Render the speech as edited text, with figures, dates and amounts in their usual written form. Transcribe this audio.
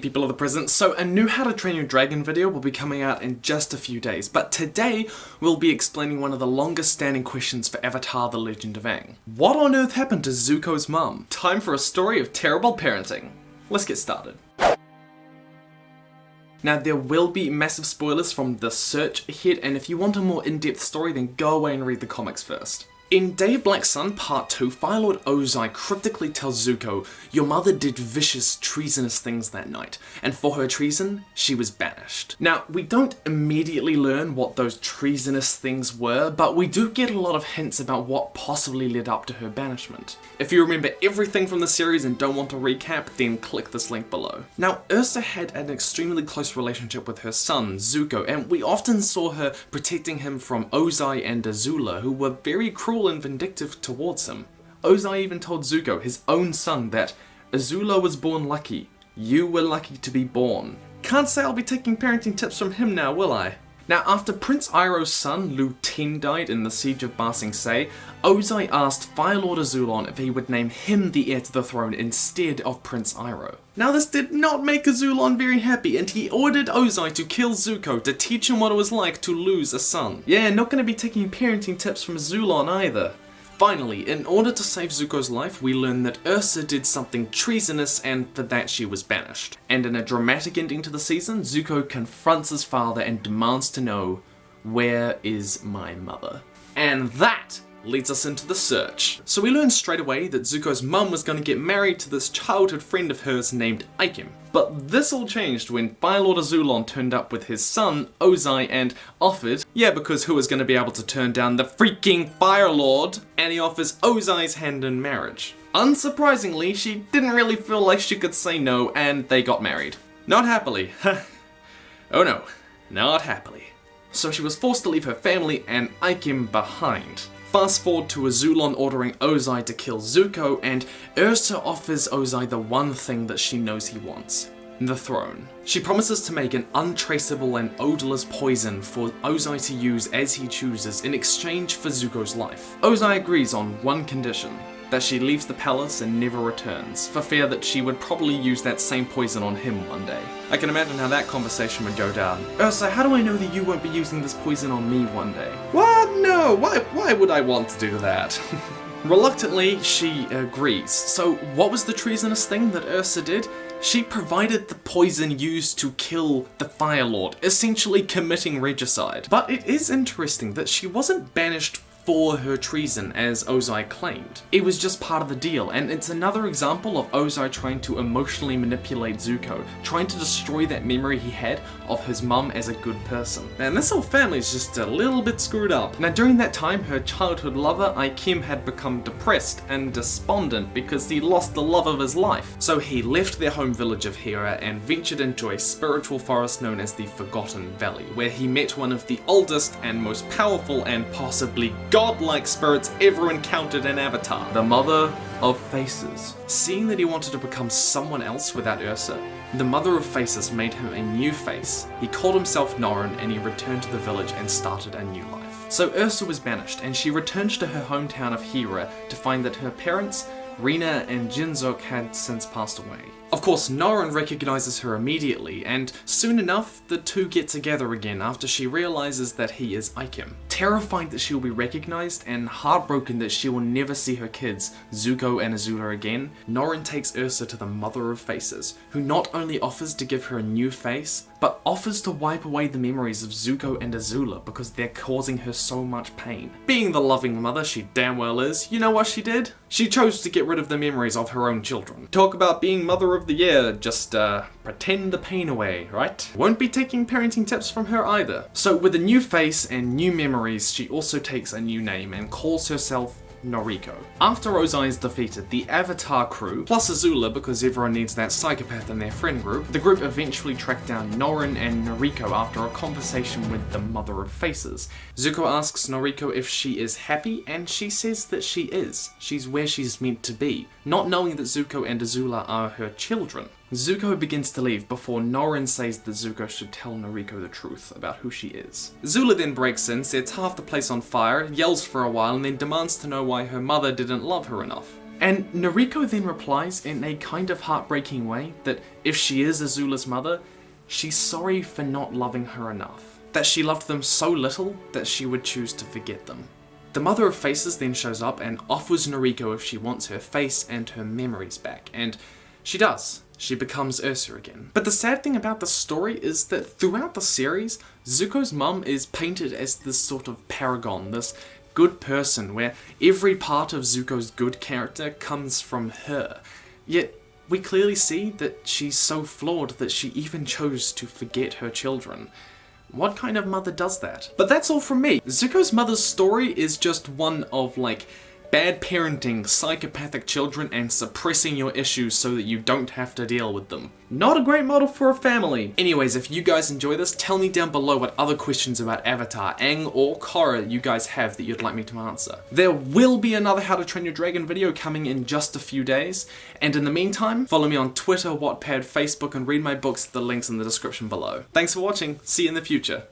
people of the present. So a new How to Train Your Dragon video will be coming out in just a few days, but today we'll be explaining one of the longest standing questions for Avatar: The Legend of Aang. What on earth happened to Zuko's mum? Time for a story of terrible parenting. Let's get started. Now, there will be massive spoilers from the search ahead, and if you want a more in-depth story, then go away and read the comics first. In Day of Black Sun Part 2, Fire Lord Ozai cryptically tells Zuko, "Your mother did vicious, treasonous things that night, and for her treason, she was banished." Now, we don't immediately learn what those treasonous things were, but we do get a lot of hints about what possibly led up to her banishment. If you remember everything from the series and don't want to recap, then click this link below. Now, Ursa had an extremely close relationship with her son, Zuko, and we often saw her protecting him from Ozai and Azula, who were very cruel and vindictive towards him. Ozai even told Zuko, his own son, that Azula was born lucky. You were lucky to be born. Can't say I'll be taking parenting tips from him now, will I? Now, after Prince Iroh's son, Lu Ten, died in the Siege of Ba Sing Se, Ozai asked Fire Lord Azulon if he would name him the heir to the throne instead of Prince Iroh. Now, this did not make Azulon very happy, and he ordered Ozai to kill Zuko to teach him what it was like to lose a son. Yeah, not gonna be taking parenting tips from Azulon either. Finally, in order to save Zuko's life, we learn that Ursa did something treasonous, and for that she was banished. And in a dramatic ending to the season, Zuko confronts his father and demands to know, "Where is my mother?" And that leads us into the search. So we learn straight away that Zuko's mum was going to get married to this childhood friend of hers named Aikim. But this all changed when Fire Lord Azulon turned up with his son, Ozai, and offered, because who was going to be able to turn down the freaking Fire Lord? And he offers Ozai's hand in marriage. Unsurprisingly, she didn't really feel like she could say no, and they got married. Not happily. Oh no, not happily. So she was forced to leave her family and Aikim behind. Fast forward to Azulon ordering Ozai to kill Zuko, and Ursa offers Ozai the one thing that she knows he wants: the throne. She promises to make an untraceable and odorless poison for Ozai to use as he chooses in exchange for Zuko's life. Ozai agrees on one condition: that she leaves the palace and never returns, for fear that she would probably use that same poison on him one day. I can imagine how that conversation would go down. Ursa, how do I know that you won't be using this poison on me one day? What? No, why would I want to do that? Reluctantly, she agrees. So what was the treasonous thing that Ursa did? She provided the poison used to kill the Fire Lord, essentially committing regicide. But it is interesting that she wasn't banished for her treason, as Ozai claimed. It was just part of the deal, and it's another example of Ozai trying to emotionally manipulate Zuko, trying to destroy that memory he had of his mum as a good person. And this whole family is just a little bit screwed up. Now, during that time, her childhood lover, Aikim, had become depressed and despondent because he lost the love of his life. So he left their home village of Hera and ventured into a spiritual forest known as the Forgotten Valley, where he met one of the oldest and most powerful and possibly godlike spirits ever encountered in Avatar, the Mother of Faces. Seeing that he wanted to become someone else without Ursa, the Mother of Faces made him a new face. He called himself Norrin, and he returned to the village and started a new life. So Ursa was banished, and she returned to her hometown of Hera to find that her parents, Rina and Jinzok, had since passed away. Of course, Norrin recognizes her immediately, and soon enough, the two get together again after she realizes that he is Aikim. Terrified that she will be recognized and heartbroken that she will never see her kids, Zuko and Azula, again, Norrin takes Ursa to the Mother of Faces, who not only offers to give her a new face, but offers to wipe away the memories of Zuko and Azula because they're causing her so much pain. Being the loving mother she damn well is, you know what she did? She chose to get rid of the memories of her own children. Talk about being Mother of the Year, just pretend the pain away, right? Won't be taking parenting tips from her either. So with a new face and new memories, she also takes a new name and calls herself Noriko. After Ozai is defeated, the Avatar crew, plus Azula because everyone needs that psychopath in their friend group, the group eventually track down Norrin and Noriko after a conversation with the Mother of Faces. Zuko asks Noriko if she is happy, and she says that she is. She's where she's meant to be, not knowing that Zuko and Azula are her children. Zuko begins to leave before Norrin says that Zuko should tell Noriko the truth about who she is. Azula then breaks in, sets half the place on fire, yells for a while, and then demands to know why her mother didn't love her enough. And Noriko then replies in a kind of heartbreaking way that if she is Azula's mother, she's sorry for not loving her enough. That she loved them so little that she would choose to forget them. The Mother of Faces then shows up and offers Noriko if she wants her face and her memories back, and she does. She becomes Ursa again. But the sad thing about the story is that throughout the series, Zuko's mum is painted as this sort of paragon, this good person where every part of Zuko's good character comes from her. Yet, we clearly see that she's so flawed that she even chose to forget her children. What kind of mother does that? But that's all from me. Zuko's mother's story is just one of, like, bad parenting, psychopathic children, and suppressing your issues so that you don't have to deal with them. Not a great model for a family. Anyways, if you guys enjoy this, tell me down below what other questions about Avatar, Aang, or Korra you guys have that you'd like me to answer. There will be another How to Train Your Dragon video coming in just a few days, and in the meantime, follow me on Twitter, Wattpad, Facebook, and read my books, the links in the description below. Thanks for watching, see you in the future.